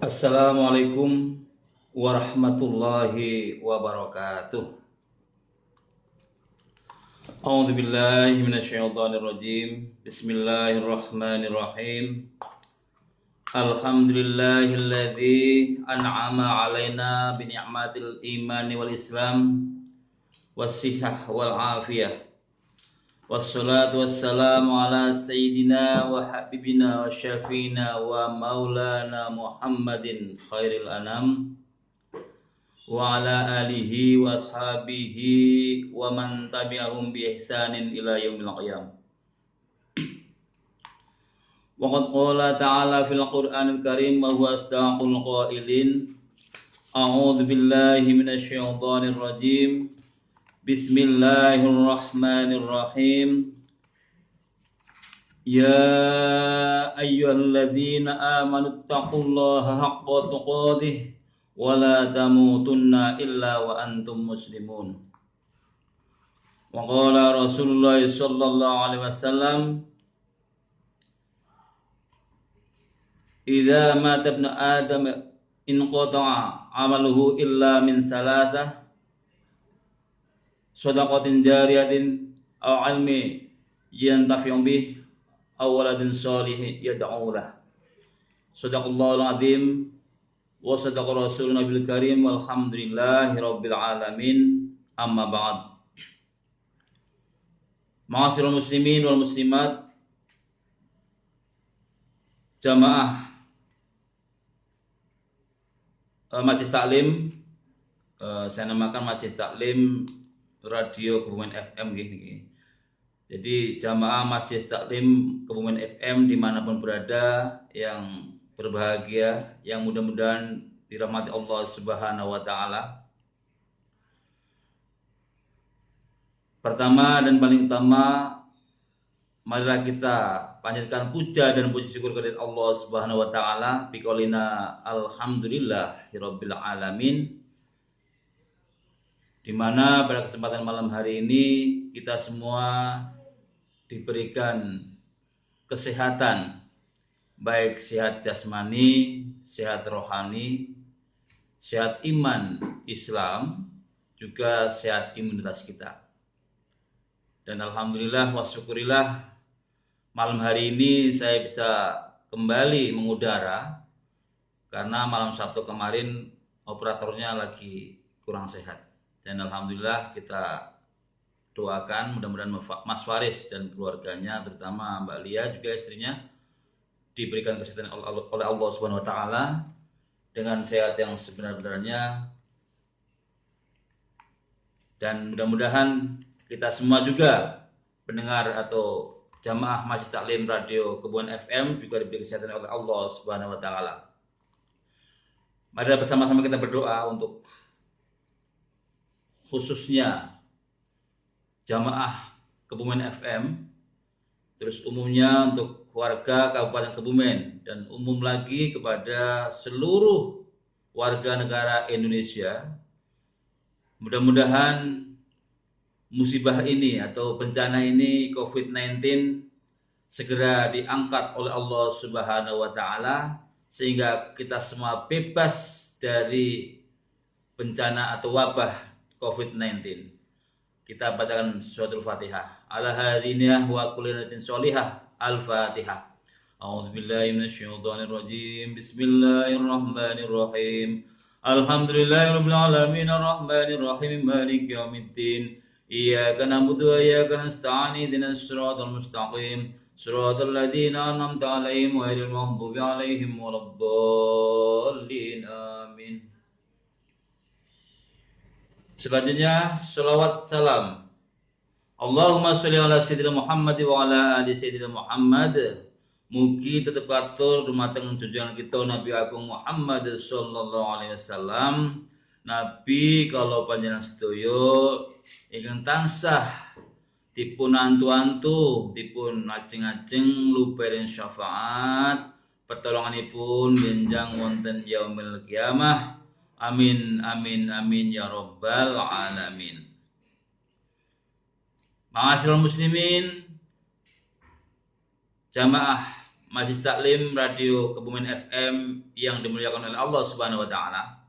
Assalamualaikum warahmatullahi wabarakatuh. A'udzu billahi minasyaitonir rajim. Bismillahirrahmanirrahim. Alhamdulillahilladzi an'ama 'alaina bi ni'matil imani wal islam was-sihhah wal afiyah. Wassalatu wassalamu ala sayyidina wa habibina wa syafiina wa maulana Muhammadin khairil anam wa ala alihi wa ashabihi wa man tabi'ahum bi ihsanin ila yaumil qiyam. Wa qad qala ta'ala fil Qur'anil Karim wa huwa asdaqul qailin. A'udzu billahi minasy syaithanir rajim. Bismillahirrahmanirrahim. Ya ayyuhalladzina amanu taqullaha haqqa tuqatih wa la tamutunna illa wa antum muslimun. Wa qala Rasulullah sallallahu alaihi wasallam, idza mata ibnu adam inqata'a amaluhu illa min salasah, shadaqatin jariyatin aw ilmi yantafi'u bih aw waladin shalihin yad'u lah. Shadaqallahul azim wa sadaqa rasuluna bil karim walhamdulillahi rabbil alamin. Amma ba'd. Ma'asyiral muslimin wal muslimat, jamaah Majelis Taklim, saya namakan Majelis Taklim Radio Kebumen FM gini. Jadi jamaah Majelis Taklim Kebumen FM dimanapun berada yang berbahagia, yang mudah-mudahan dirahmati Allah Subhanahu wa Ta'ala. Pertama dan paling utama, marilah kita panjatkan puja dan puji syukur kepada Allah Subhanahu wa Ta'ala biqaulina alhamdulillahirabbil alamin, di mana pada kesempatan malam hari ini kita semua diberikan kesehatan, baik sehat jasmani, sehat rohani, sehat iman Islam, juga sehat imunitas kita. Dan alhamdulillah wa syukurillah, malam hari ini saya bisa kembali mengudara karena malam Sabtu kemarin operatornya lagi kurang sehat. Dan alhamdulillah kita doakan mudah-mudahan Mas Faris dan keluarganya, terutama Mbak Lia juga istrinya, diberikan kesehatan oleh Allah Subhanahu wa Ta'ala dengan sehat yang sebenar-benarnya. Dan mudah-mudahan kita semua juga pendengar atau jamaah Majelis Taklim Radio Kebumen FM juga diberi kesehatan oleh Allah Subhanahu wa Ta'ala. Mari bersama-sama kita berdoa untuk khususnya jamaah Kebumen FM, terus umumnya untuk warga Kabupaten Kebumen, dan umum lagi kepada seluruh warga negara Indonesia. Mudah-mudahan musibah ini atau bencana ini COVID-19 segera diangkat oleh Allah Subhanahu wa Ta'ala sehingga kita semua bebas dari bencana atau wabah COVID-19. Kita bacakan suratul Fatihah. Ala hadziniyah wa kullinatin sholihah. Al-Fatihah. A'udzubillahi minasyaitonir rajim. Bismillahirrahmanirrahim. Alhamdulillahirabbil alamin arrahmanir rahim maliki yaumiddin. Iyyaka na'budu wa iyyaka nasta'in ihdinas siratal mustaqim. Siratal ladzina an'amta 'alaihim ghairil maghdubi 'alaihim waladdallin. Amin. Selanjutnya sholawat salam. Allahumma sholli ala sayyidina Muhammad wa ala ali sayyidina Muhammad. Mugi tetep katur dumateng junjungan kita Nabi Agung Muhammad sallallahu alaihi wasallam. Nabi kalau panjenengan sedaya ingkang tansah dipun antu-antu, dipun ngajeng-ngajeng luberin syafaat pertolonganipun benjang wonten yaumil kiamah. Amin amin amin ya rabbal alamin. Ma'asyiral muslimin, jamaah Majelis Taklim Radio Kebumen FM yang dimuliakan oleh Allah Subhanahu wa taala.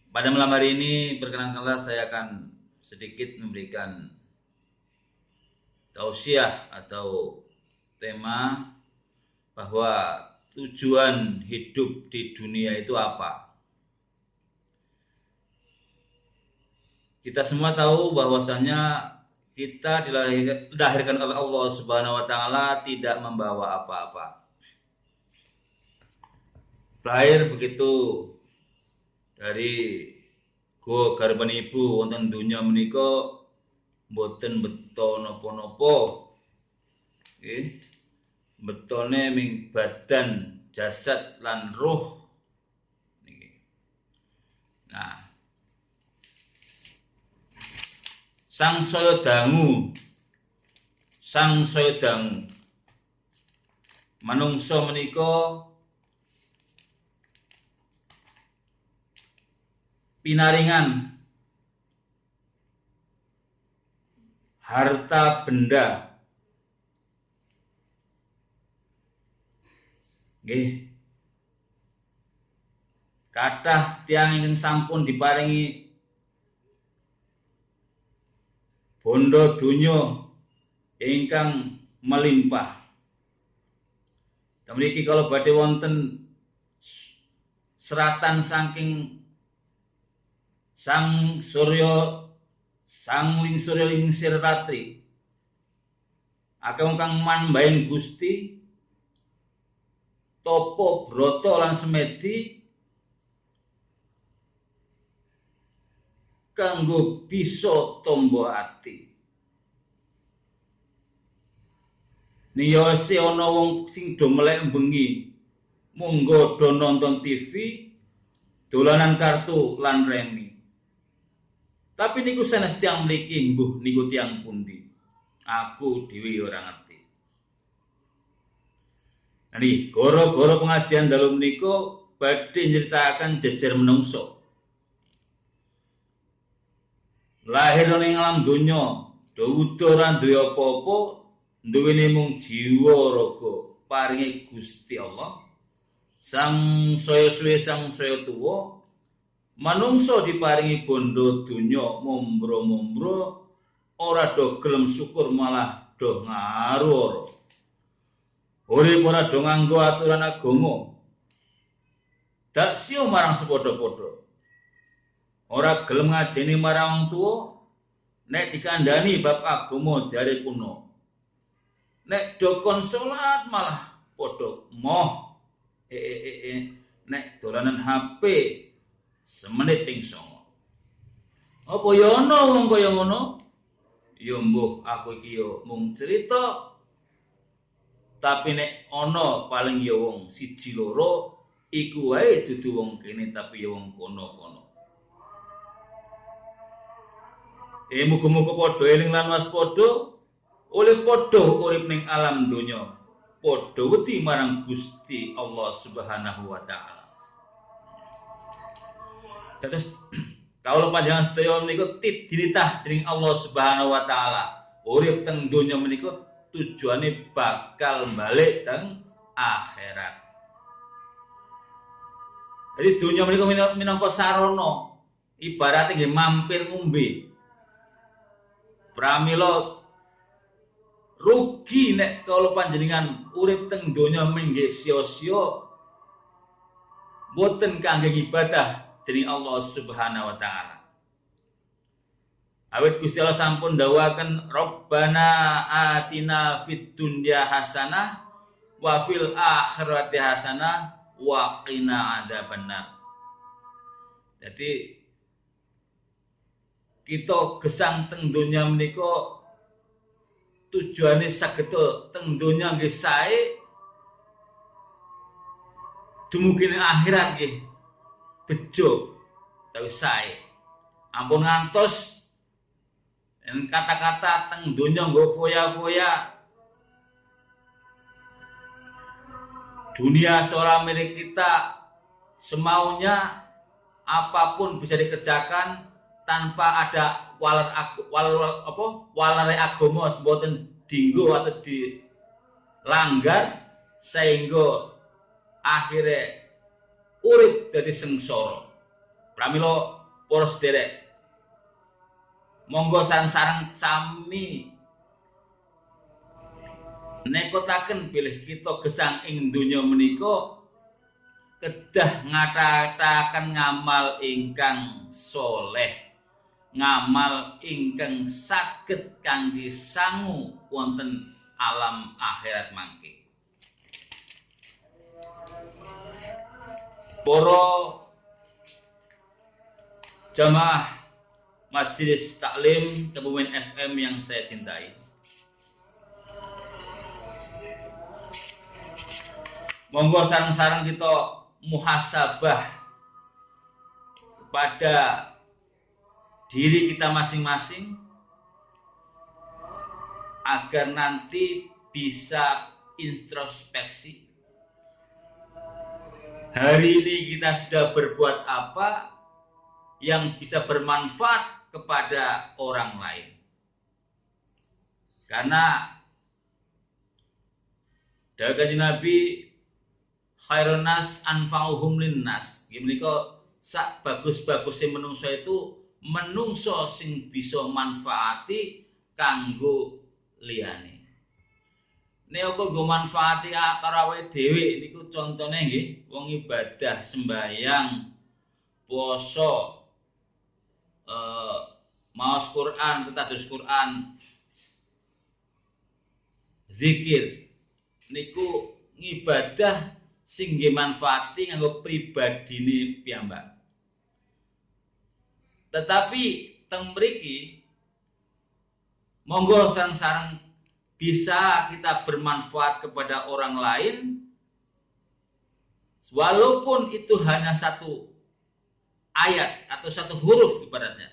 Pada malam hari ini perkenankanlah saya akan sedikit memberikan tausiah atau tema bahwa tujuan hidup di dunia itu apa. Kita semua tahu bahwasanya kita dilahirkan oleh Allah Subhanahu wa taala tidak membawa apa-apa. Lahir begitu dari go garban ibu wonten donya menika mboten beto napa-napa. Nggih. Betone ming badan, jasad lan ruh niki. Nah, sang saya dangu manungsa menika pinaringan harta benda nggih kathah tiyang ingkang sampun diparingi bondo donya ingkang melimpah. Mriki kalau badhe wonten seratan saking Sang Surya Lingsir Ratri akeh wong kang manbahin Gusti topo broto lan semedi kanggo bisa tombo ati. Niyose ana wong sing do melek bengi munggo do nonton TV, dolanan kartu lan remi. Tapi niku sanes tiyang mriki mbuh niku tiyang pundi. Aku dhewe ora ngerti. Niki gara-gara pengajian dalu menika badhe nyritakaken jejer menungso. Lahir ning alam donya, dawuda ora duwe apa-apa, duwene mung jiwa raga paringi Gusti Allah. Sang saya suwe sang saya tuwa manungsa diparingi bondo donya mombro-mombro ora do gelem syukur malah do ngaru. Urip ora do nganggo aturan agama. Dak sio marang sepadha-padha. Ora gelem ngajeni marang wong tuwa, nek dikandani bab agama jare kuno. Nek do kon salat malah padha moh. Nek dolanan HP semenit ping 9. Apa ya ana wong kaya ngono? Ya mbuh aku iki ya mung cerita. Tapi nek ana paling ya wong siji loro iku wae dudu wong kene tapi ya wong kono-kono. Muga-muga padha eling lan waspada oleh padha urip ning alam donya. Padha wedi marang Gusti Allah Subhanahu wa taala. Terus kawula panjenengan sedaya menika dinitah dening Allah Subhanahu wa taala. Urip teng donya menika tujuane bakal balik teng akhirat. Jadi donya menika minangka sarana, ibaratnya nggih mampir ngombe. Pramila rugi nek kawula panjenengan urip teng donya mengge sia-sia boten kangge ibadah dening Allah Subhanahu wa taala. Awit Gusti Allah sampun dawuhaken Rabbana atina fid dunya hasanah wa fil akhirati hasanah wa qina adzabannar. Jadi kita gesang teng donya menika tujuane saged teng donya nggih sae dumugi akhirat nggih bejo tapi sae. Ampun ngantos kata-kata teng donya nggo foya-foya. Dunia seorang milik kita semaunya apapun bisa dikerjakan tanpa ada walare agama boten dinggo atau langgar sehingga akhirnya urip dadi sengsara. Pramila para sederek, monggo sareng-sareng sami nekotaken bilih kita gesang ing donya menika kedah ngatataken ngamal ingkang soleh, ngamal ingkang saged kangge sangu wonten alam akhirat mangke. Para jamaah Majelis Taklim Kebumen FM yang saya cintai, monggo sareng-sareng kita muhasabah kepada diri kita masing-masing agar nanti bisa introspeksi. Hari ini kita sudah berbuat apa yang bisa bermanfaat kepada orang lain. Karena dawuh Kanjeng Nabi, khairun nas anfa'uhum linnas. Menika sak bagus-baguse menungso itu menungso sing bisa manfaati kanggo liyane. Nek kanggo manfaati karo awake dhewe niku contone nggih wong ibadah sembahyang, puasa, maos Quran, tadabbur Quran, zikir niku ngibadah sing nggih manfaati nganggo pribadine piyambak. Tetapi teng mriki monggo sareng-sareng bisa kita bermanfaat kepada orang lain walaupun itu hanya satu ayat atau satu huruf ibaratnya.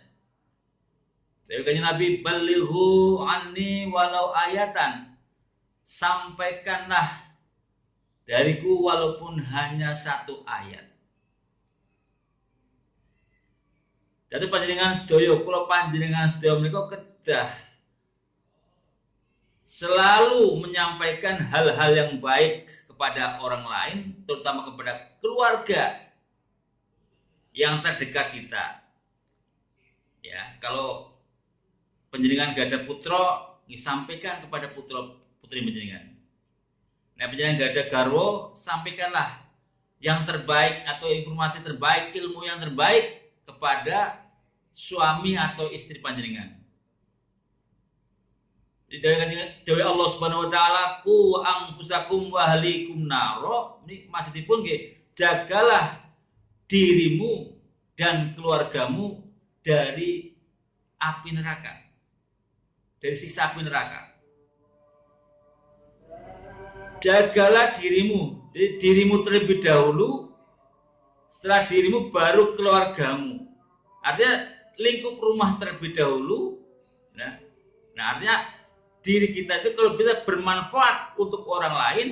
Dari Kanjeng Nabi, balighu anni walau ayatan, sampaikanlah dariku walaupun hanya satu ayat. Jadi panjenengan sedaya, kula panjenengan sedaya menika kedah selalu menyampaikan hal-hal yang baik kepada orang lain, terutama kepada keluarga yang terdekat kita. Ya, kalau panjenengan gak ada putra, disampaikan kepada putra putri panjenengan. Nah, panjenengan gak ada garwa, sampaikanlah yang terbaik atau informasi terbaik, ilmu yang terbaik kepada suami atau istri panjenengan. Dari Allah Subhanahu wa taala, ku anfusakum wa ahlikum naro, ini maksudipun nggih, jagalah dirimu dan keluargamu dari api neraka. Dari siksa api neraka. Jagalah dirimu, jadi dirimu terlebih dahulu, setelah dirimu baru keluargamu. Artinya lingkup rumah terlebih dahulu. Nah artinya diri kita itu kalau bisa bermanfaat untuk orang lain,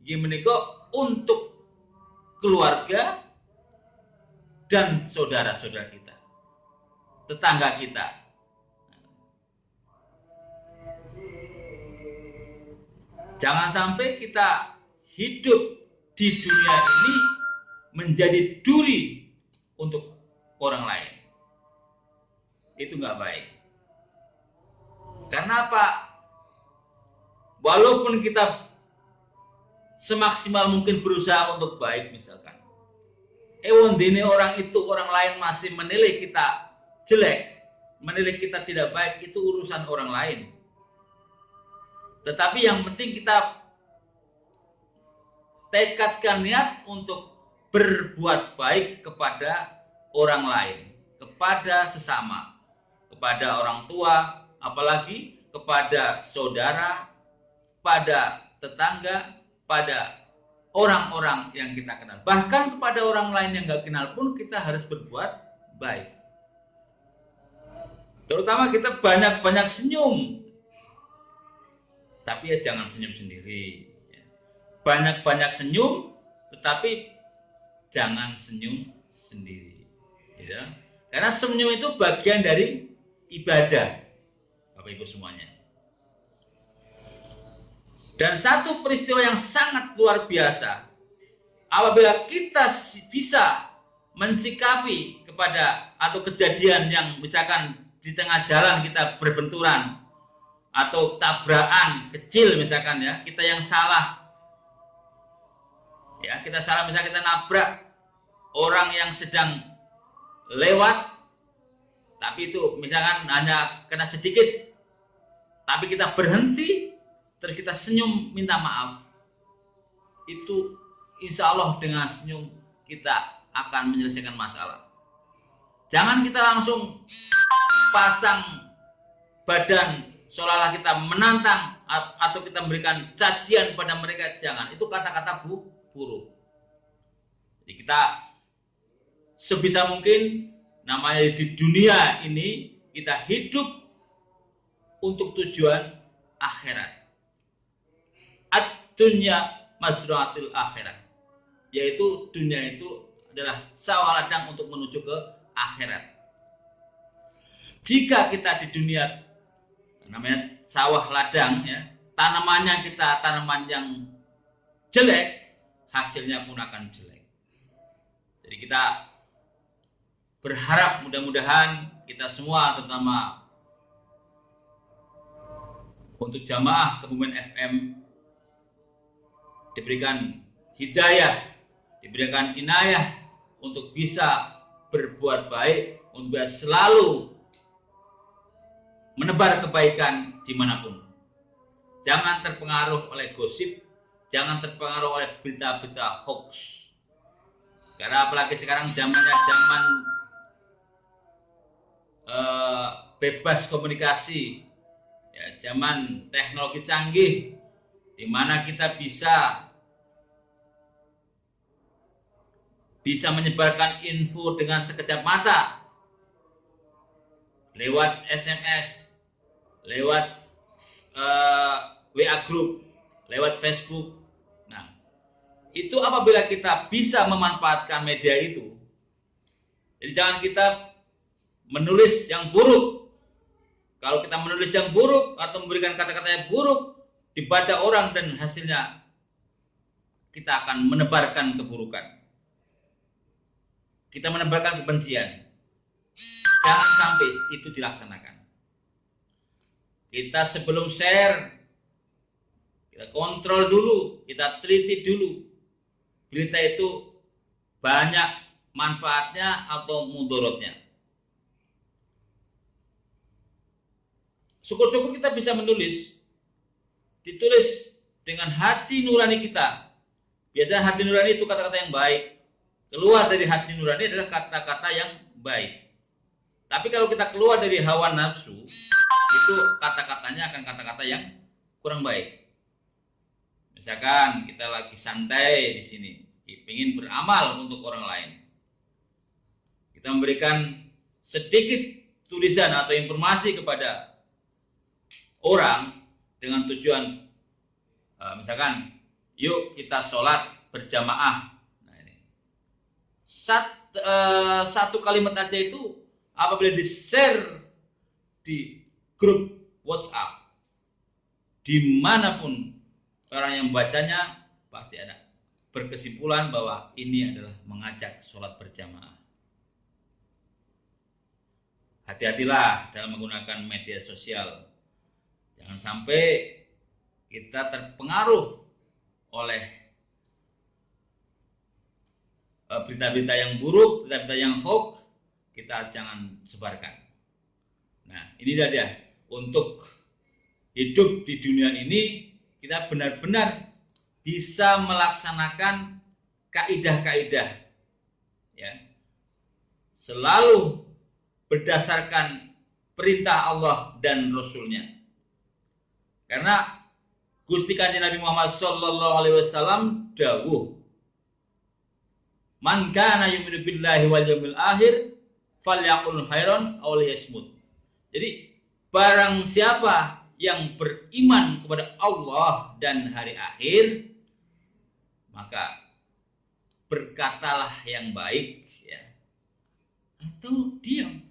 gimana kok untuk keluarga dan saudara-saudara kita, tetangga kita. Jangan sampai kita hidup di dunia ini menjadi duri untuk orang lain. Itu nggak baik. Karena apa? Walaupun kita semaksimal mungkin berusaha untuk baik misalkan, wondene orang itu, orang lain masih menilai kita jelek, menilai kita tidak baik, itu urusan orang lain. Tetapi yang penting kita tekadkan niat untuk berbuat baik kepada orang lain, kepada sesama, kepada orang tua, apalagi kepada saudara, pada tetangga, pada orang-orang yang kita kenal. Bahkan kepada orang lain yang gak kenal pun kita harus berbuat baik. Terutama kita banyak-banyak senyum. Tapi ya jangan senyum sendiri. Banyak-banyak senyum, tetapi jangan senyum sendiri. Ya. Karena senyum itu bagian dari ibadah, Bapak Ibu semuanya. Dan satu peristiwa yang sangat luar biasa, apabila kita bisa mensikapi kepada atau kejadian yang misalkan di tengah jalan kita berbenturan atau tabrakan kecil misalkan ya, kita yang salah. Ya, kita salah misalnya kita nabrak orang yang sedang lewat, tapi itu misalkan hanya kena sedikit, tapi kita berhenti, terus kita senyum minta maaf. Itu insya Allah dengan senyum kita akan menyelesaikan masalah. Jangan kita langsung pasang badan seolah-olah kita menantang atau kita memberikan cacian pada mereka. Jangan, itu kata-kata buruk. Jadi kita sebisa mungkin, namanya di dunia ini kita hidup untuk tujuan akhirat. Ad-dunya mazraatul akhirat, yaitu dunia itu adalah sawah ladang untuk menuju ke akhirat. Jika kita di dunia namanya sawah ladang ya, tanamannya kita tanaman yang jelek, hasilnya pun akan jelek. Jadi kita berharap mudah-mudahan kita semua, terutama untuk jamaah Kebumen FM, diberikan hidayah, diberikan inayah untuk bisa berbuat baik, untuk bisa selalu menebar kebaikan dimanapun. Jangan terpengaruh oleh gosip, jangan terpengaruh oleh berita-berita hoax. Karena apalagi sekarang zamannya zaman bebas komunikasi, ya, zaman teknologi canggih, di mana kita bisa menyebarkan info dengan sekejap mata lewat SMS, lewat WA group, lewat Facebook. Nah, itu apabila kita bisa memanfaatkan media itu. Jadi jangan kita menulis yang buruk. Kalau kita menulis yang buruk atau memberikan kata-kata yang buruk, dibaca orang dan hasilnya kita akan menebarkan keburukan. Kita menebarkan kebencian. Jangan sampai itu dilaksanakan. Kita sebelum share, kita kontrol dulu, kita teliti dulu. Berita itu banyak manfaatnya atau mudorotnya. Syukur-syukur kita bisa menulis, ditulis dengan hati nurani kita. Biasanya hati nurani itu kata-kata yang baik. Keluar dari hati nurani adalah kata-kata yang baik. Tapi kalau kita keluar dari hawa nafsu, itu kata-katanya akan kata-kata yang kurang baik. Misalkan kita lagi santai di sini, ingin beramal untuk orang lain. Kita memberikan sedikit tulisan atau informasi kepada orang dengan tujuan, misalkan, yuk kita sholat berjamaah. Nah, ini satu kalimat aja itu apabila di-share di grup WhatsApp, dimanapun orang yang bacanya pasti ada berkesimpulan bahwa ini adalah mengajak sholat berjamaah. Hati-hatilah dalam menggunakan media sosial. Jangan sampai kita terpengaruh oleh berita-berita yang buruk, berita-berita yang hoax, kita jangan sebarkan. Nah, ini dia. Untuk hidup di dunia ini, kita benar-benar bisa melaksanakan kaidah-kaidah, ya, selalu berdasarkan perintah Allah dan Rasulnya. Karena Gusti Kanjeng Nabi Muhammad sallallahu alaihi wasallam dawuh, "Man kana yu'minu billahi wal yawmil akhir falyaqul khairan aw liyasmut." Jadi barang siapa yang beriman kepada Allah dan hari akhir, maka berkatalah yang baik, ya, atau diam.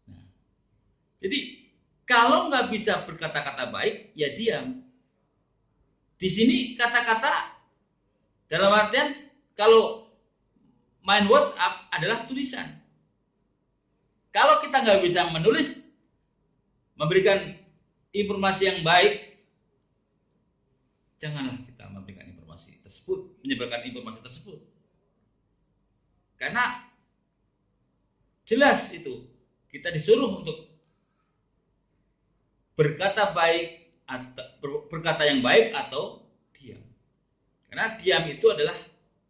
Nah, jadi kalau nggak bisa berkata-kata baik, ya diam. Di sini kata-kata dalam artian kalau main WhatsApp adalah tulisan. Kalau kita nggak bisa menulis, memberikan informasi yang baik, janganlah kita memberikan informasi tersebut, menyebarkan informasi tersebut. Karena jelas itu kita disuruh untuk berkata baik atau berkata yang baik atau diam. Karena diam itu adalah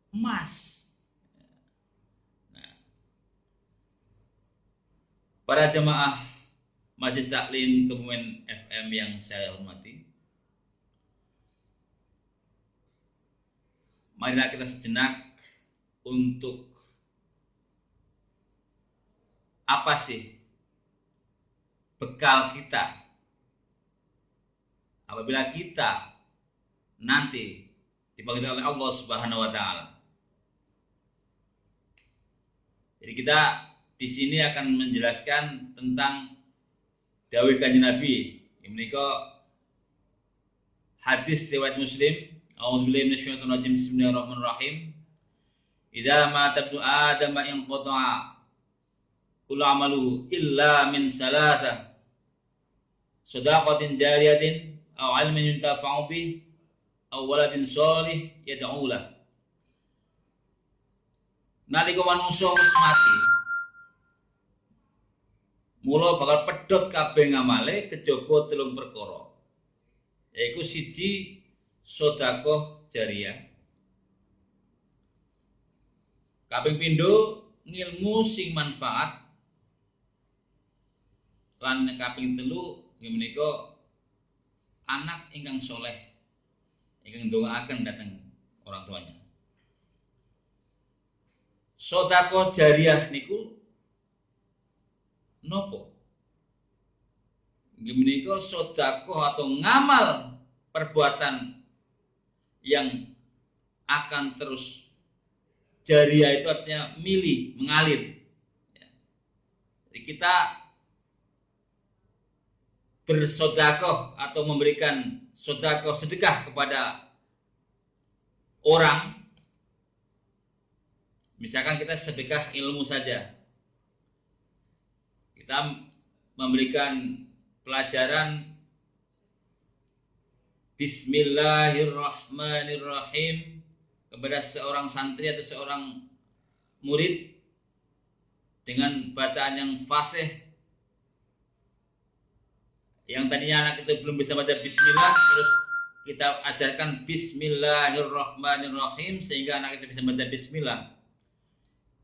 emas. Nah, para jemaah Masjid Taklim Kebumen FM yang saya hormati, marilah kita sejenak untuk apa sih bekal kita apabila kita nanti dipanggil oleh Allah Subhanahu wa taala. Jadi kita di sini akan menjelaskan tentang dawuh Kanjeng Nabi. Ini hadis riwayat Muslim. A'udzubillahi minasyaitonir rajim. Bismillahirrahmanirrahim. Idza mata ibnu Adam inqata'a kullu amaluhu illa min salasah. Shadaqatin jariyatin aw 'ilmin yuntafa'u bih aw waladin shalih yad'u lah. Nalika manungsa wis mati, mula bakal pedhot kabeh ngamale kejaba 3 perkara. Yaiku siji sedekah jariyah. Kaping pindho ngilmu sing manfaat. Lan kaping telu inggih menika anak ingkang soleh ingkang ndongaaken dhateng orang tuanya. Sedekah jariyah niku napa? Inggih menika sedekah atau ngamal perbuatan yang akan terus jariyah itu artinya milih, mengalir. Jadi kita bersedekah atau memberikan sedekah kepada orang. Misalkan kita sedekah ilmu saja. Kita memberikan pelajaran Bismillahirrahmanirrahim kepada seorang santri atau seorang murid dengan bacaan yang fasih. Yang tadinya anak itu belum bisa baca bismillah, terus kita ajarkan Bismillahirrahmanirrahim sehingga anak itu bisa baca bismillah.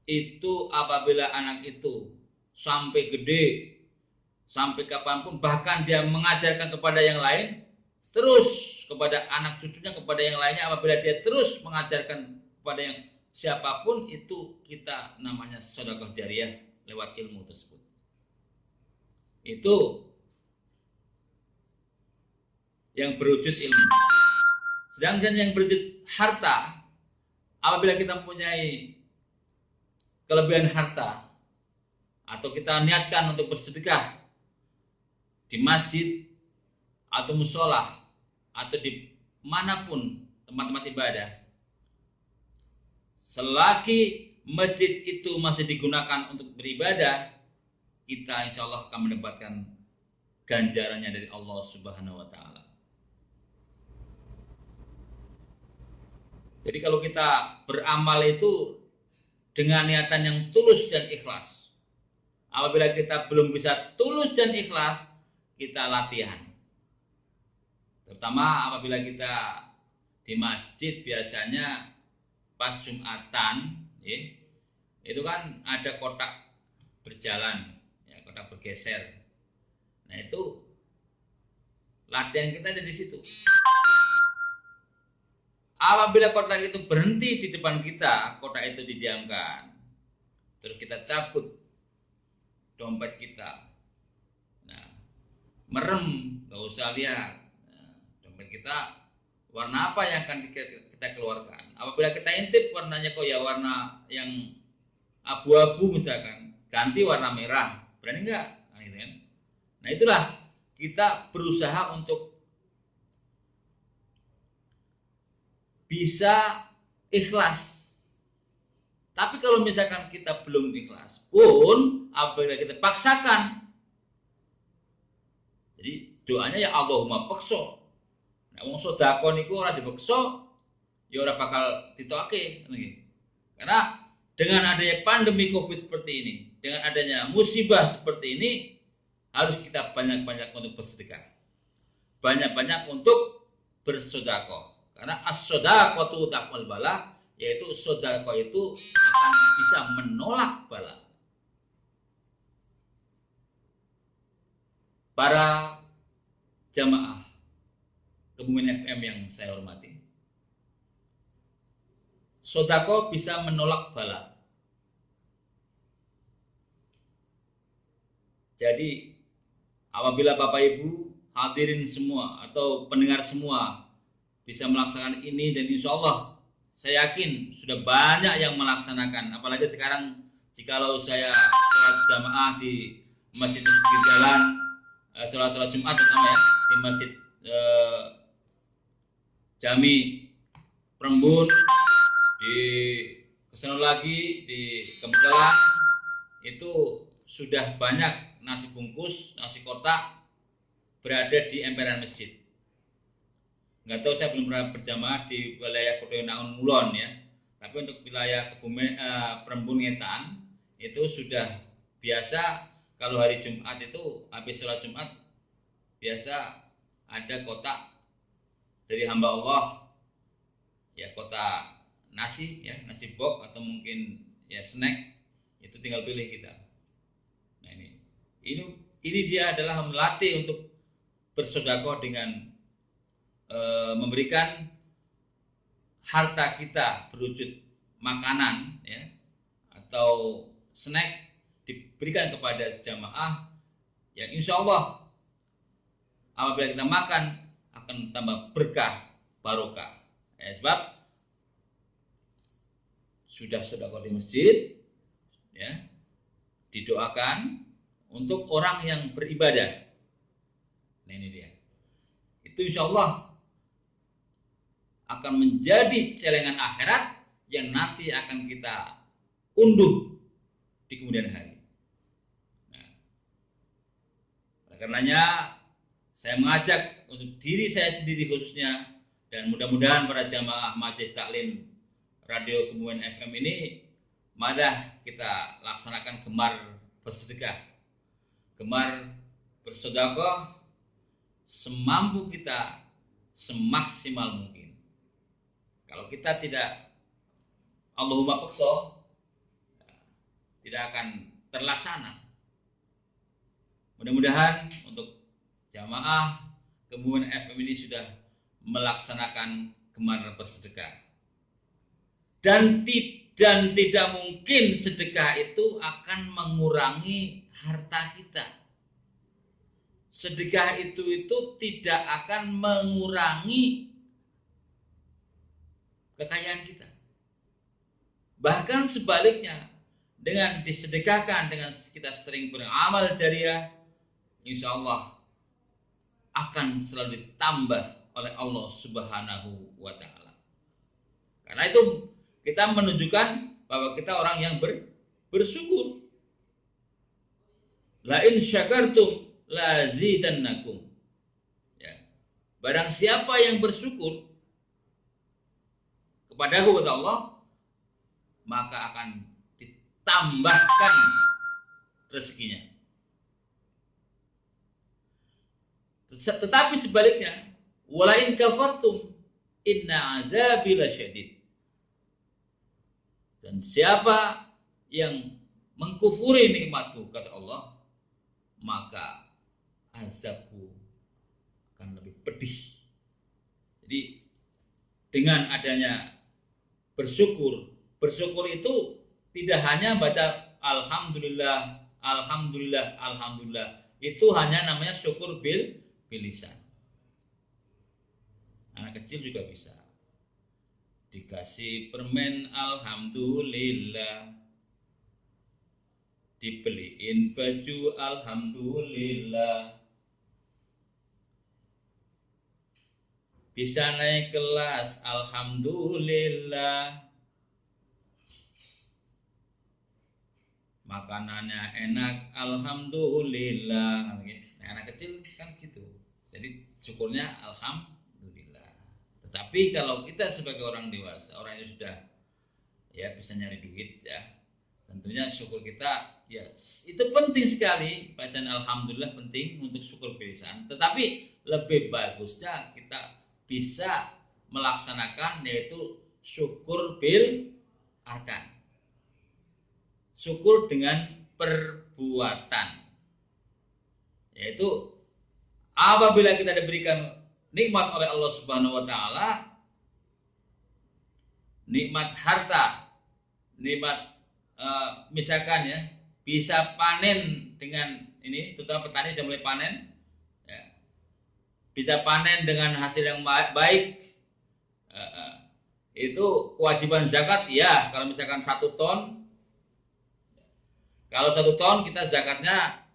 Itu apabila anak itu sampai gede, sampai kapanpun, bahkan dia mengajarkan kepada yang lain, terus kepada anak cucunya, kepada yang lainnya, apabila dia terus mengajarkan kepada yang siapapun, itu kita namanya sedekah jariyah lewat ilmu tersebut. Itu yang berwujud ilmu. Sedangkan yang berwujud harta, apabila kita mempunyai kelebihan harta atau kita niatkan untuk bersedekah di masjid atau musola atau di manapun tempat-tempat ibadah, selagi masjid itu masih digunakan untuk beribadah, kita insya Allah akan mendapatkan ganjarannya dari Allah Subhanahu wa taala. Jadi kalau kita beramal itu dengan niatan yang tulus dan ikhlas. Apabila kita belum bisa tulus dan ikhlas, kita latihan. Terutama apabila kita di masjid biasanya pas Jumatan, ya, itu kan ada kotak berjalan, ya, kotak bergeser. Nah itu latihan kita ada di situ. Apabila kotak itu berhenti di depan kita, kotak itu didiamkan. Terus kita cabut dompet kita. Nah, merem, gak usah lihat. Nah, dompet kita warna apa yang akan kita keluarkan. Apabila kita intip warnanya kok ya warna yang abu-abu misalkan, ganti warna merah. Berani nggak? Nah, gitu kan? Nah itulah kita berusaha untuk bisa ikhlas. Tapi kalau misalkan kita belum ikhlas pun, apabila kita paksakan, jadi doanya ya Allahumma pakso. Nah, wong sedekah niku ora dipeksa, ya ora bakal ditokake. Karena dengan adanya pandemi Covid seperti ini, dengan adanya musibah seperti ini, harus kita banyak-banyak untuk bersedekah. Banyak-banyak untuk bersedekah. Karena as-shadaqatu taqwal bala, yaitu sedekah itu akan bisa menolak bala. Para jamaah Kebumen FM yang saya hormati, sedekah bisa menolak bala. Jadi apabila Bapak Ibu hadirin semua atau pendengar semua bisa melaksanakan ini, dan insya Allah saya yakin sudah banyak yang melaksanakan. Apalagi sekarang jikalau saya sholat jamaah di masjid jalan, sholat Jumat terutama ya di masjid Jami Prembun, di kesana lagi di Kempegalan, itu sudah banyak nasi bungkus, nasi kotak berada di emperan masjid. Nggak tahu, saya belum pernah berjamaah di wilayah Kota Naun Mulon ya. Tapi untuk wilayah Kebumen, Prembun Ngetan itu sudah biasa. Kalau hari Jumat itu habis sholat Jumat biasa ada kotak dari hamba Allah ya, kotak nasi ya, nasi box atau mungkin ya snack, itu tinggal pilih kita. Nah ini dia adalah melatih untuk bersedekah dengan memberikan harta kita berwujud makanan ya atau snack, diberikan kepada jamaah yang insya Allah apabila kita makan akan tambah berkah barokah ya, sebab sudah sedekah di masjid ya, didoakan untuk orang yang beribadah. Nah ini dia, itu insya Allah akan menjadi celengan akhirat yang nanti akan kita unduh di kemudian hari. Nah, karenanya saya mengajak untuk diri saya sendiri khususnya, dan mudah-mudahan para jamaah Majelis Taklim Radio Kebumen FM ini, mari kita laksanakan gemar bersedekah, gemar bersedekah semampu kita, semaksimal mungkin. Kalau kita tidak Allahumma paksa, tidak akan terlaksana. Mudah-mudahan untuk jamaah Kebumen FM ini sudah melaksanakan gemar bersedekah. Dan tidak mungkin sedekah itu akan mengurangi harta kita. Sedekah itu tidak akan mengurangi kekayaan kita. Bahkan sebaliknya, dengan disedekahkan, dengan kita sering beramal jariah, insya Allah akan selalu ditambah oleh Allah Subhanahu wa Ta'ala. Karena itu kita menunjukkan bahwa kita orang yang bersyukur. La in syakartum lazidannakum. Ya. Barang siapa yang bersyukur kepadaku, kata Allah, maka akan ditambahkan rezekinya. Tetapi sebaliknya, walain kafartum inna azabi lasyadid. Dan siapa yang mengkufuri nikmatku, kata Allah, maka azabku akan lebih pedih. Jadi dengan adanya bersyukur itu tidak hanya baca alhamdulillah, alhamdulillah, alhamdulillah. Itu hanya namanya syukur bil lisan. Anak kecil juga bisa. Dikasih permen alhamdulillah, dibeliin baju alhamdulillah, bisa naik kelas, alhamdulillah. Makanannya enak, alhamdulillah. Anak kecil kan gitu. Jadi syukurnya alhamdulillah. Tetapi kalau kita sebagai orang dewasa, orang yang sudah ya bisa nyari duit ya, tentunya syukur kita ya itu penting sekali. Bacaan alhamdulillah penting untuk syukur bilisan. Tetapi lebih bagusnya kita bisa melaksanakan yaitu syukur bil arkan. Syukur dengan perbuatan, yaitu apabila kita diberikan nikmat oleh Allah Subhanahu wa taala, nikmat harta, nikmat misalkan ya bisa panen dengan ini, terutama petani sudah mulai panen ya, bisa panen dengan hasil yang baik, itu kewajiban zakat ya. Kalau misalkan 1 ton, kalau 1 ton kita zakatnya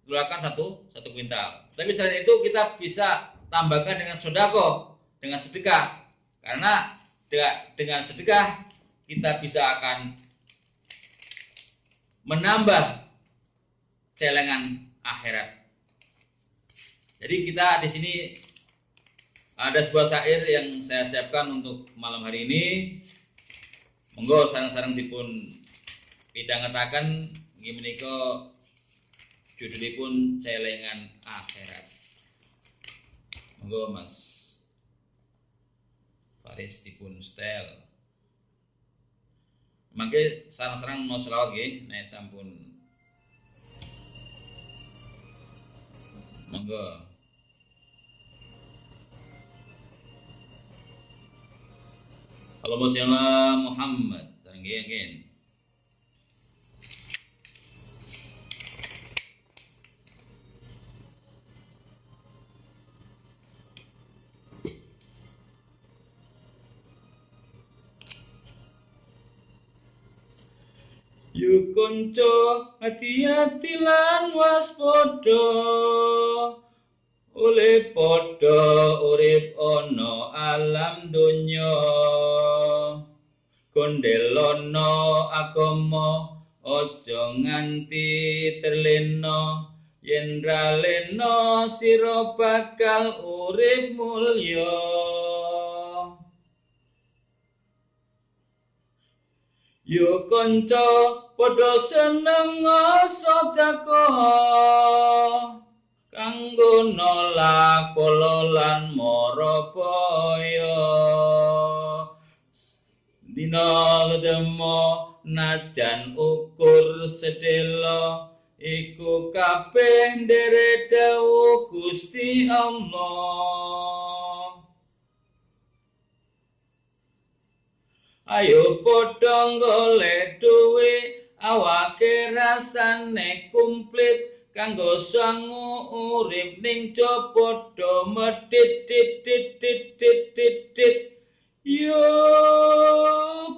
keluarkan satu kuintal. Tapi selain itu kita bisa tambahkan dengan sodako, dengan sedekah. Karena dengan sedekah kita bisa akan menambah celengan akhirat. Jadi kita di sini ada sebuah syair yang saya siapkan untuk malam hari ini. Monggo sareng-sareng dipun pidhangetaken nggih menika judulipun celengan akhirat. Monggo Mas Faris dipun setel. Mangke sareng-sareng mau selawat nggih nek sampun. Monggo. Allahumma sholli ala Muhammad. Nggih nggih. Yuk konco hati-hati lan waspada, oleh padha urip ana alam donya. Gondelono agama aja nganti terlena, yen ralena sira bakal urip mulya. Yo kanca padha seneng sedekah, kanggo nolak polo lan marapaya. Dina ketemu najan ukur sedelo, iku kabeh nderek dawuh Gusti Allah. Ayo padha golek duwe, awake rasane kumplit, kanggo sangu urip ning jaba padha medhit dit dit dit dit dit dit. Yo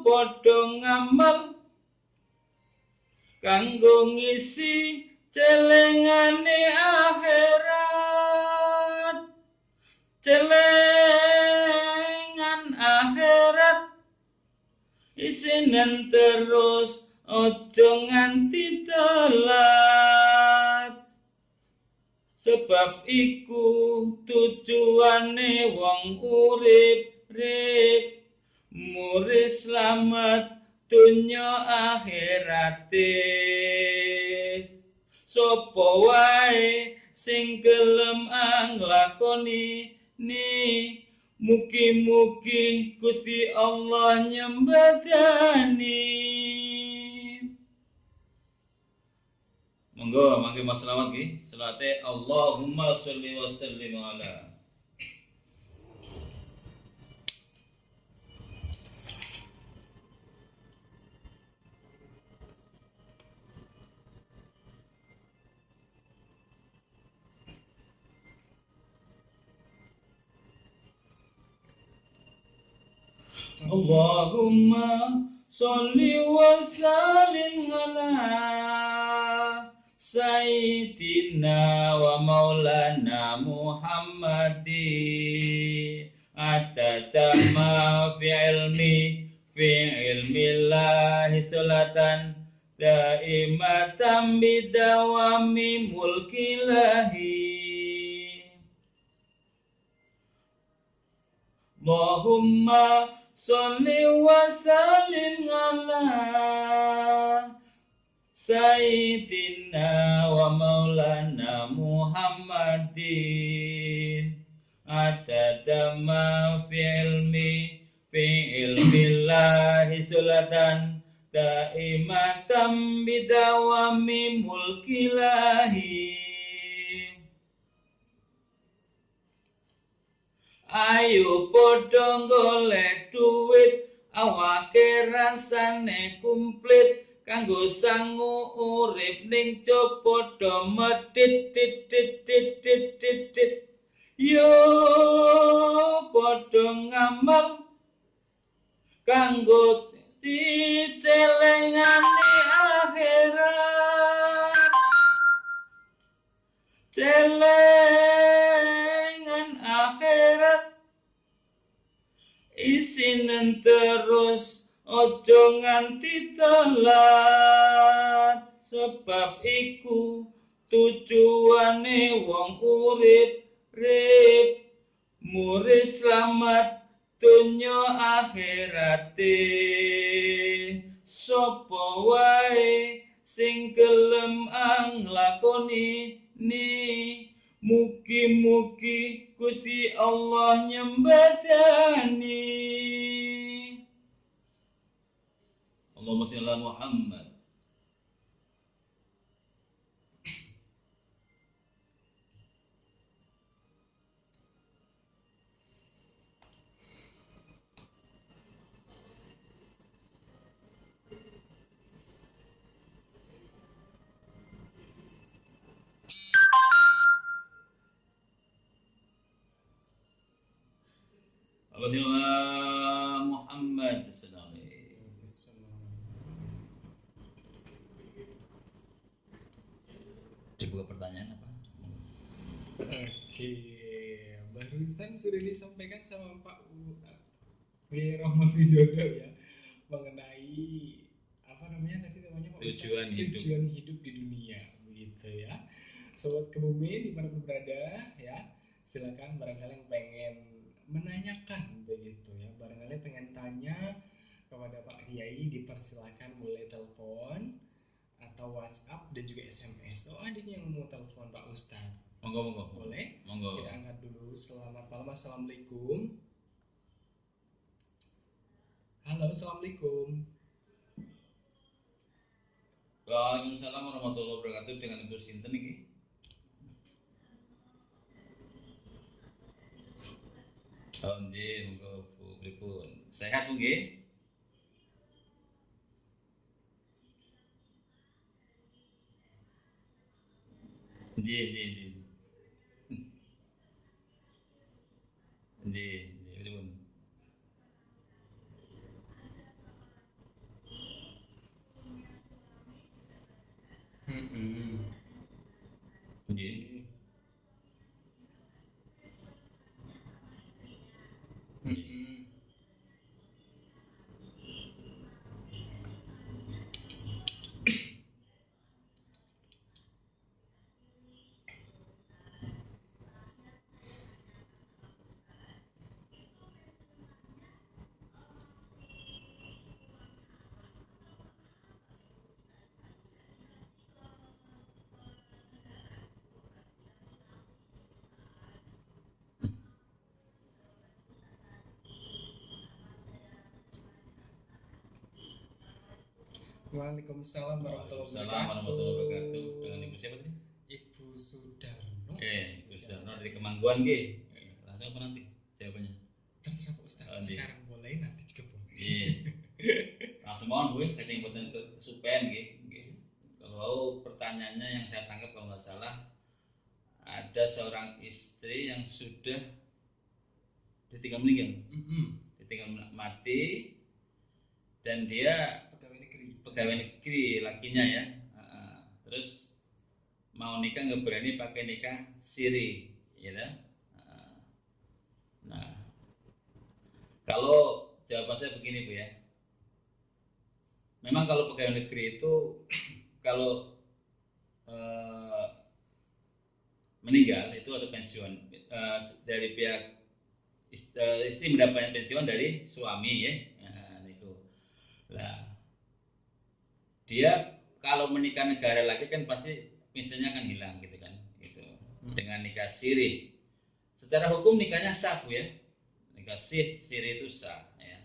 padha ngamal kanggo ngisi celengane akhirat. Celengan akhirat isinen terus ojo nganti telat, sebab iku tujuane wong urip-rip, murid slamet dunya akhirate. Sapa wae sing gelem anglakoni ni, mugi-mugi Gusti Allah nyembadani. Monggo mangke mas selawat nggih. Selawate Allahumma sholli wa sallim ala. Allahumma sholli wa sallim ala Sayyidina wa maulana Muhammadi atatama fi ilmi Allahi sulatan daimatan bidawami mulkilahi. Allahumma sholli wa sallim ala Sayyidina wa maulana Muhammadin atadama fi ilmi Allahi sulatan daimatan bidawami mulkilahi. Ayo padha golek duit awake rasane kumplit kanggo sangu urip ning copo padha medit dit dit dit dit dit dit. Yo padha ngamal kanggo dicelengane akhirat. Celengan akhirat isinen terus ojo nganti telat sebab iku tujuane wong urip rip murid selamat donya akhirate. Sapa wae sing gelem anglakoni ni mugi-mugi Gusti Allah nyembadani. Allahumma shalli ala Muhammad. Allahumma Muhammad sallallahu alaihi wasallam. Dibuka pertanyaan apa? Oke, barusan sudah disampaikan sama Pak Rohmat Widodo ya mengenai apa namanya tadi namanya Pak Tujuan Ustaz? Tujuan hidup di dunia begitu ya. Sobat Kebumen dimanapun berada ya, silakan barangkali yang pengen menanyakan begitu ya, barangkali pengen tanya kepada Pak Kiai dipersilakan mulai telepon atau WhatsApp dan juga SMS. Oh ada yang mau telepon Pak Ustadz. Monggo. Boleh? Monggo. Kita angkat dulu. Selamat malam. Assalamualaikum. Halo, assalamualaikum. Waalaikumsalam warahmatullahi wabarakatuh. Dengan Ibu sinten iki? Oh nggih, monggo Bu pripun? Sehat nggih? Nggih. Nggih, pripun? Nggih. Waalaikumsalam warahmatullahi warahmatullahi wabarakatuh. Dengan Ibu siapa tadi? Ibu Sudarno. Ibu Sudarno dari Kemangguan nggih. Langsung apa nanti jawabannya? Terserah Pak Ustadz. Sekarang boleh, nanti juga boleh. Iya. Langsung mohon Bu, kajeng boten kesupen nggih. Kalau pertanyaannya yang saya tangkap kalau nggak salah, ada seorang istri yang sudah ditinggal meninggal, ditinggal mati, dan dia pegawai negeri lakinya ya. Terus mau nikah nggak berani pakai nikah siri, gitu. Nah, Kalau jawaban saya begini Bu ya, memang kalau pegawai negeri itu kalau eh, meninggal itu atau pensiun dari pihak istri mendapatkan pensiun dari suami ya, itu. Nah, dia kalau menikah negara lagi kan pasti pensiunnya akan hilang gitu kan, itu dengan nikah siri. Secara hukum nikahnya sah Bu ya, nikah siri itu sah ya.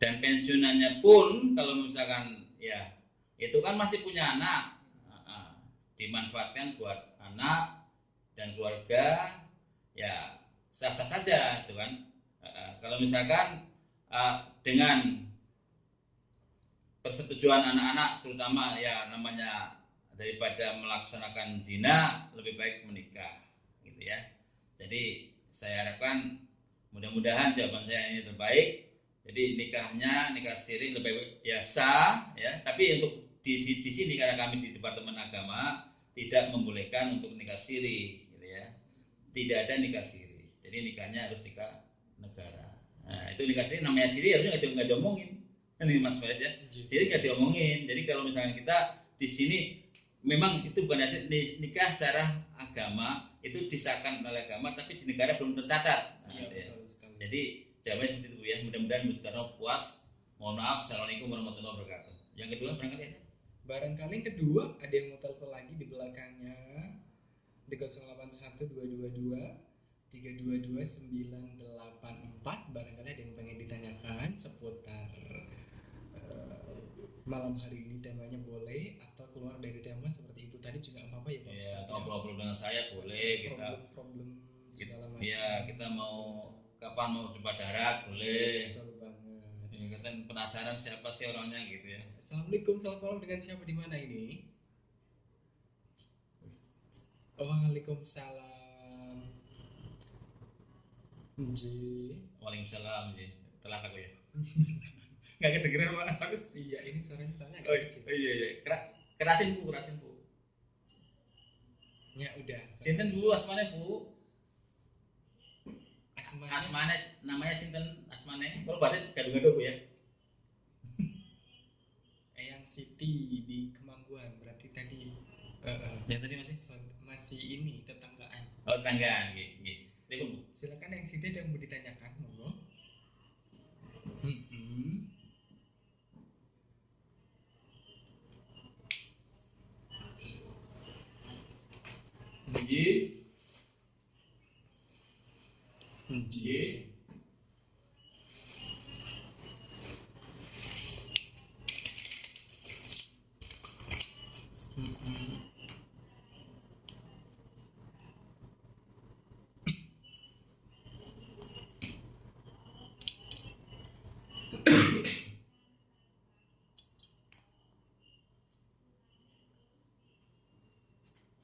Dan pensiunannya pun kalau misalkan ya itu kan masih punya anak, dimanfaatkan buat anak dan keluarga ya sah-sah saja itu kan. Kalau misalkan dengan persetujuan anak-anak terutama ya namanya daripada melaksanakan zina lebih baik menikah gitu ya. Jadi saya harapkan mudah-mudahan jawaban saya ini terbaik. Jadi nikah siri lebih baik ya sah ya, tapi untuk di sini karena kami di Departemen Agama tidak membolehkan untuk nikah siri gitu ya. Tidak ada nikah siri. Jadi nikahnya harus nikah negara. Nah, itu nikah siri namanya siri harusnya nggak diomongin. Ini Mas Faiz ya. Siri nggak diomongin. Jadi kalau misalnya kita di sini memang itu bukan hasil nikah secara agama itu disahkan oleh agama tapi di negara belum tercatat. Nah, Iya, ya. betul sekali. Jadi jawabannya seperti itu ya. Mudah-mudahan Bu Sutarno puas. Mohon maaf. Assalamualaikum warahmatullahi wabarakatuh. Yang kedua barangkali ada. Barangkali yang kedua ada yang mau telepon lagi di belakangnya di 081222 322 984. Barangkali ada yang pengen ditanyakan seputar malam hari ini, temanya boleh atau keluar dari tema seperti itu tadi juga apa-apa ya Pak Ustadz. Atau problem dengan saya boleh problem segala macam. Iya, kita mau kapan mau jumpa darat boleh. Betul banget. Ya, kita penasaran siapa sih orangnya gitu ya. Assalamualaikum, selamat malam, dengan siapa di mana ini? Waalaikumsalam. Waalaikumsalam. Telat aku ya. Nggak kedengeran Pak. Harus iya, ini suaranya soalnya agak kecil. Iya. Kerasin Bu. Ya udah. Sinten Bu asmane Bu? Asmanya Asmane namanya sinten asmane? Kalau bahasa gaduh-gaduh Bu ya. Eyang Siti di Kemangguan. Berarti tadi Yang tadi masih ini tetanggaan. Oh, tetangga nggih. Bu. Silakan Eyang Siti, ada yang mau ditanyakan, monggo. Nggih.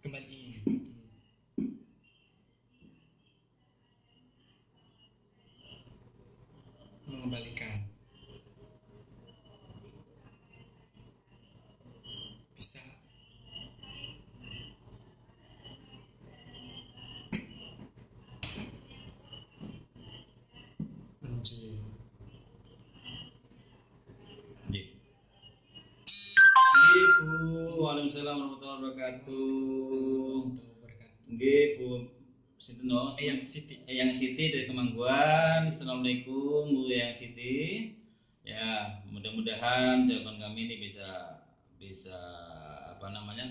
Kembali. Mengembalikan. Bisa. Waalaikumsalam warahmatullahi wabarakatuh. Nggih Bu sinten no? Eyang Siti dari Kemangguan. Assalamualaikum Bu Eyang Siti. Ya, mudah-mudahan jawaban kami ini bisa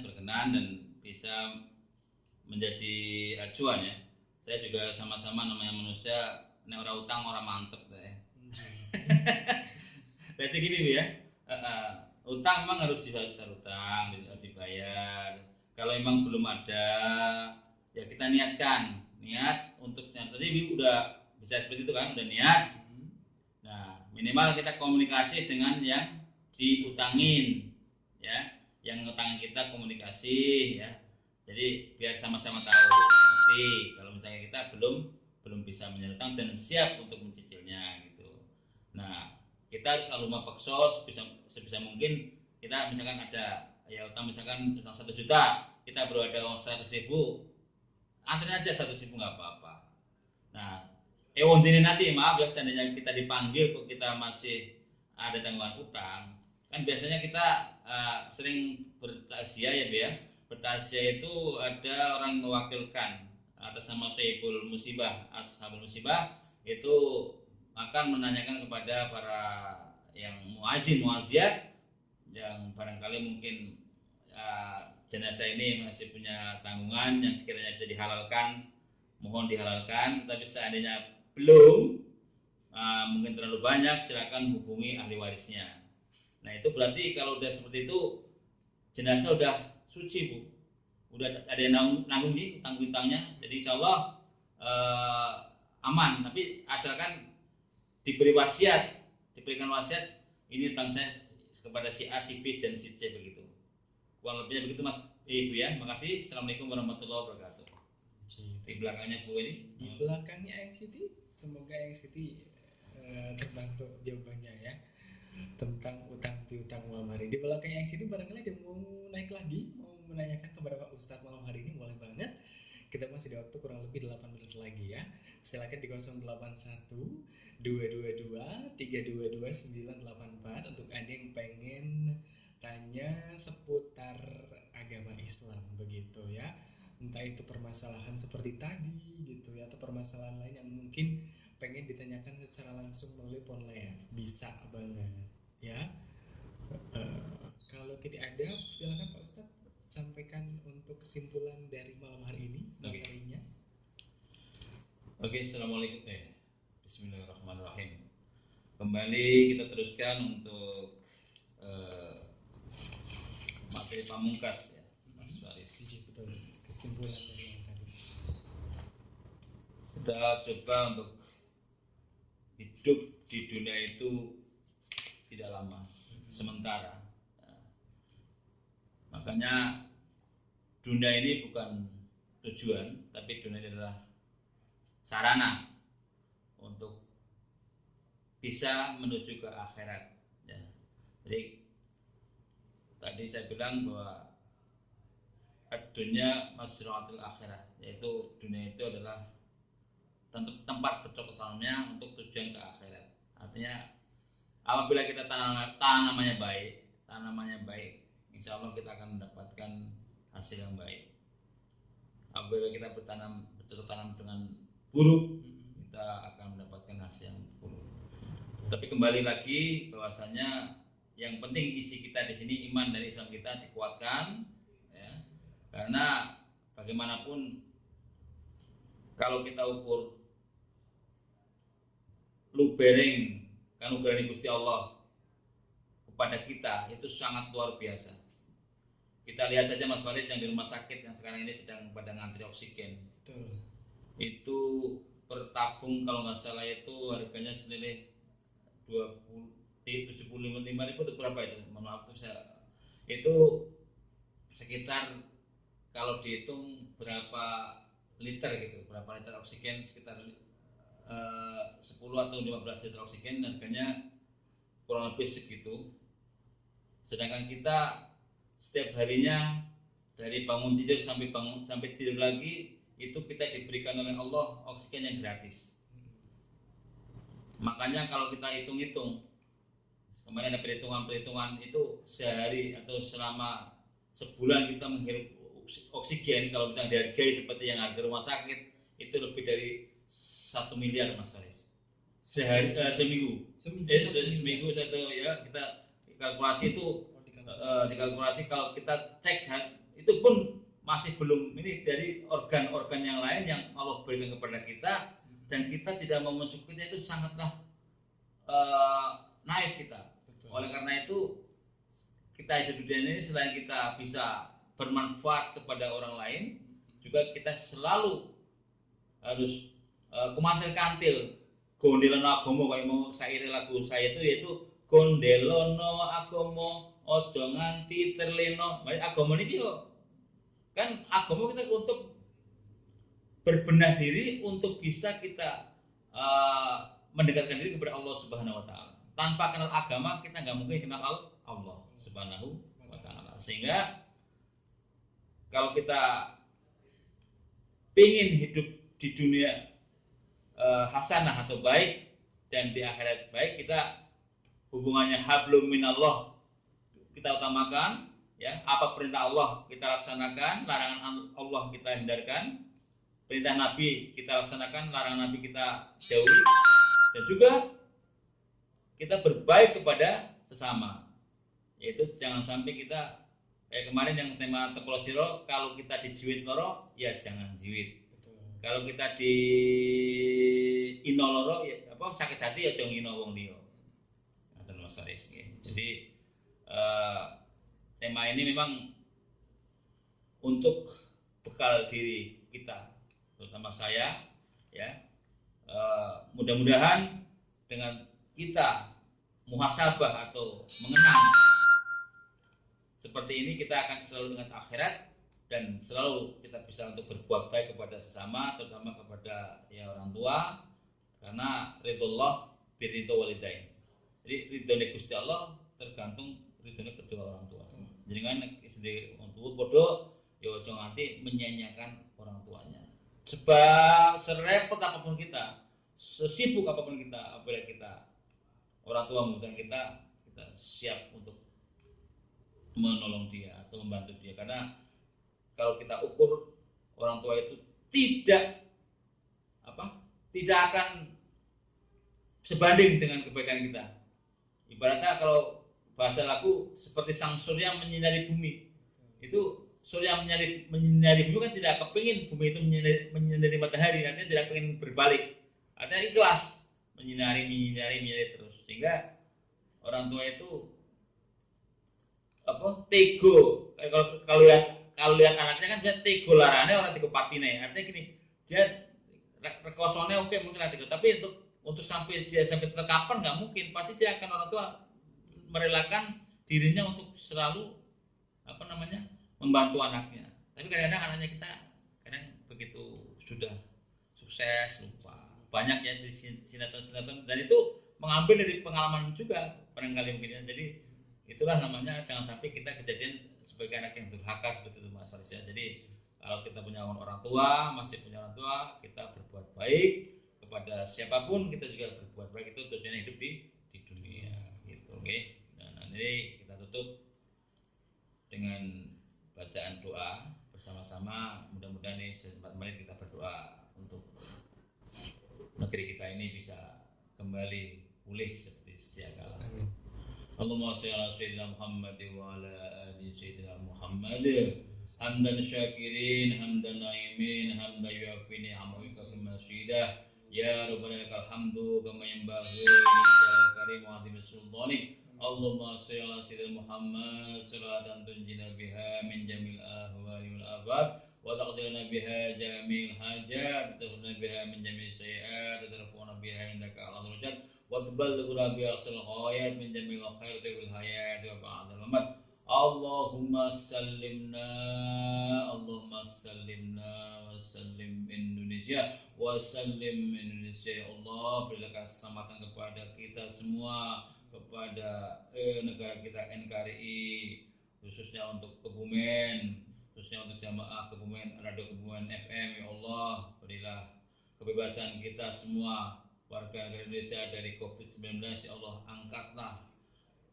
berkenan dan bisa menjadi acuan ya. Saya juga sama-sama namanya manusia, nek ora utang ora mantep ya. Berarti gini Bu ya. Utang memang harus utang, bisa dibayar. Kalau emang belum ada, ya kita niat untuk tadi udah bisa seperti itu kan, udah niat. Nah, minimal kita komunikasi dengan yang diutangin, ya, yang ngutangin kita komunikasi, ya. Jadi biar sama-sama tahu. Nanti kalau misalnya kita belum bisa menyerah utang dan siap untuk mencicilnya gitu. Nah, kita harus selalu mempeksos sebisa mungkin. Kita misalkan ada ya utang misalkan 1 juta, kita baru ada uang 100.000, anterin aja 100.000 nggak apa-apa. Nah, Wondene nanti maaf ya seandainya kita dipanggil kok kita masih ada tanggungan utang, kan biasanya kita sering bertakziah ya Bu ya. Bertakziah itu ada orang mewakilkan atas nama Syaibul Musibah, Ashabul Musibah itu akan menanyakan kepada para yang muazin muaziat yang barangkali mungkin jenazah ini masih punya tanggungan yang sekiranya bisa dihalalkan, mohon dihalalkan. Tetapi seandainya belum, mungkin terlalu banyak, silakan hubungi ahli warisnya. Nah itu berarti kalau udah seperti itu jenazah udah suci Bu, udah ada yang nanggung sih utang-utangnya, jadi insya Allah aman. Tapi asalkan diberi wasiat, diberikan wasiat, ini utang saya kepada si A, si B, dan si C begitu. Kurang lebihnya begitu Mas Ibu ya. Makasih. Assalamualaikum warahmatullahi wabarakatuh. Di belakangnya semua ini. Di belakangnya Ayang Siti, semoga Ayang Siti terbantu jawabannya ya tentang utang piutang malam hari. Di belakangnya Ayang Siti barangkali ada mau naik lagi, mau menanyakan kepada Pak Ustadz malam hari ini, boleh banget. Kita masih di waktu kurang lebih 8 menit lagi ya. Silakan di 081 222 322 984 untuk Anda yang pengen tanya seputar agama Islam begitu ya. Entah itu permasalahan seperti tadi gitu ya, atau permasalahan lain yang mungkin pengen ditanyakan secara langsung melalui phone line, bisa banget ya. Kalau tidak ada, silakan Pak Ustadz sampaikan untuk kesimpulan dari malam hari ini materinya. Oke, assalamualaikum. Bismillahirrahmanirrahim. Kembali kita teruskan untuk materi pamungkas ya, Mas Faris. Betul. Kesimpulan dari malam hari. Kita coba untuk hidup di dunia itu tidak lama, sementara. Makanya dunia ini bukan tujuan, tapi dunia ini adalah sarana untuk bisa menuju ke akhirat. Ya. Jadi tadi saya bilang bahwa dunia masratul akhirat, yaitu dunia itu adalah tempat bercokot untuk tujuan ke akhirat. Artinya apabila kita tanamannya baik, insya Allah kita akan mendapatkan hasil yang baik. Apabila kita bercocok tanam dengan buruk, kita akan mendapatkan hasil yang buruk. Tapi kembali lagi bahwasanya yang penting isi kita di sini iman dan Islam kita dikuatkan, ya. Karena bagaimanapun kalau kita ukur lubereng kanugerah Gusti Allah kepada kita itu sangat luar biasa. Kita lihat saja Mas Faris yang di rumah sakit yang sekarang ini sedang pada ngantri oksigen. Betul. Itu per tabung kalau nggak salah itu harganya senilai 75.000 itu berapa itu? Mohon maaf itu sekitar kalau dihitung berapa liter gitu, berapa liter oksigen, sekitar 10 atau 15 liter oksigen harganya kurang lebih segitu. Sedangkan kita setiap harinya dari bangun tidur sampai tidur lagi itu kita diberikan oleh Allah oksigen yang gratis. Makanya kalau kita hitung-hitung, kemarin ada perhitungan itu sehari atau selama sebulan kita menghirup oksigen, kalau misalnya dihargai seperti yang harga rumah sakit itu lebih dari 1 miliar Mas Faris. Seminggu satu ya, kita kalkulasi itu dikalkulasi kalau kita cek itu pun masih belum, ini dari organ-organ yang lain yang Allah berikan kepada kita dan kita tidak mau mensyukurinya itu sangatlah naif kita. Betul. Oleh karena itu kita hidup di dunia ini selain kita bisa bermanfaat kepada orang lain, juga kita selalu harus kumantil kantil gondelono agomo, kayak mau saire lagu saya itu yaitu gondelono agomo ojo nganti terleno. Agomo ini kan agomo kita untuk berbenah diri untuk bisa kita mendekatkan diri kepada Allah Subhanahu wa taala. Tanpa kenal agama kita nggak mungkin kenal Allah Subhanahu wa taala. Sehingga kalau kita ingin hidup di dunia hasanah atau baik, dan di akhirat baik, kita hubungannya hablum minallah kita utamakan, ya. Apa perintah Allah kita laksanakan, larangan Allah kita hindarkan, perintah Nabi kita laksanakan, larangan Nabi kita jauhi, dan juga kita berbaik kepada sesama, yaitu jangan sampai kita kemarin yang tema tekolosiro, kalau kita dijiwit loro ya jangan jiwit. Betul. Kalau kita di inoloro ya apa sakit hati ya jangan ino wong liya. Mas Faris. Jadi tema ini memang untuk bekal diri kita, terutama saya, ya. Mudah-mudahan dengan kita muhasabah atau mengenang seperti ini, kita akan selalu ingat akhirat dan selalu kita bisa untuk berbuat baik kepada sesama, terutama kepada ya orang tua, karena ridullah biridho walidain. Jadi ridhonya Gusti Allah tergantung ridhonya kedua orang tua. Jadi kan sendiri orang tua bodoh, ya ojo nganti menyanyiakan orang tuanya. Sebab serepot apapun kita, sesibuk apapun kita, apabila kita orang tua membutuhkan kita siap untuk menolong dia atau membantu dia. Karena kalau kita ukur orang tua itu tidak akan sebanding dengan kebaikan kita. Ibaratnya kalau bahasa lagu seperti sang surya menyinari bumi. Itu surya menyinari bumi kan tidak kepingin bumi itu menyinari matahari, artinya tidak ingin berbalik. Artinya ikhlas menyinari terus. Sehingga orang tua itu tego. Kalau lihat anaknya kan dia tego larane orang tego patine. Artinya gini, dia rekosone oke mungkin lah tego, tapi untuk sampai terkapan nggak mungkin. Pasti dia akan, orang tua merelakan dirinya untuk selalu membantu anaknya. Tapi kadang-kadang anaknya kita kadang begitu sudah sukses lupa. Banyak ya di sinetron dan itu mengambil dari pengalaman juga barangkali mungkin ya. Jadi itulah namanya jangan sampai kita kejadian sebagai anak yang durhaka seperti itu Mas Faris ya. Jadi kalau kita punya orang tua, masih punya orang tua, kita berbuat baik kepada siapapun, kita juga berbuat baik, itu tujuannya hidup di dunia gitu. Oke. Nah, nanti kita tutup dengan bacaan doa bersama-sama. Mudah-mudahan ini 4 menit kita berdoa untuk negeri kita ini bisa kembali pulih seperti sedia kala. Allahumma shalli ala sayyidina Muhammad wa ala ali sayyidina Muhammad. Hamdan syakirin, hamdan na'imin, hamdan yuafi ni'amika kama syidah. Ya Rabbana lakal hamdu kama yanbaghi li jalali karim wa 'azimi sultanik. Allahumma shalli ala sayyidina Muhammad salatan tunjina biha min jamil ahwali wal afat wa taqdiruna biha jamil hajat, tadhuruna biha min jamil sayiat, tadarfuna biha indaka ala darajat wa tuballighuna biha aqsal ghayat min jamil khairati wal hayat wa ba'dal mamat. Allahumma sallimna wa sallim Indonesia wa sallim Indonesia. Ya Allah, berikan keselamatan kepada kita semua, kepada negara kita NKRI, khususnya untuk Kebumen, khususnya untuk jamaah Kebumen, Radio Kebumen FM. Ya Allah, berilah kebebasan kita semua warga negara Indonesia dari COVID-19. Ya Allah, angkatlah,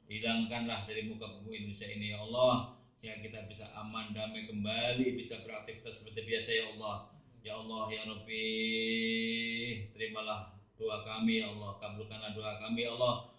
hilangkanlah dari muka bumi Indonesia ini ya Allah, sehingga kita bisa aman, damai kembali, bisa beraktivitas seperti biasa ya Allah. Ya Allah ya Rabbi, terimalah doa kami ya Allah, kabulkanlah doa kami ya Allah.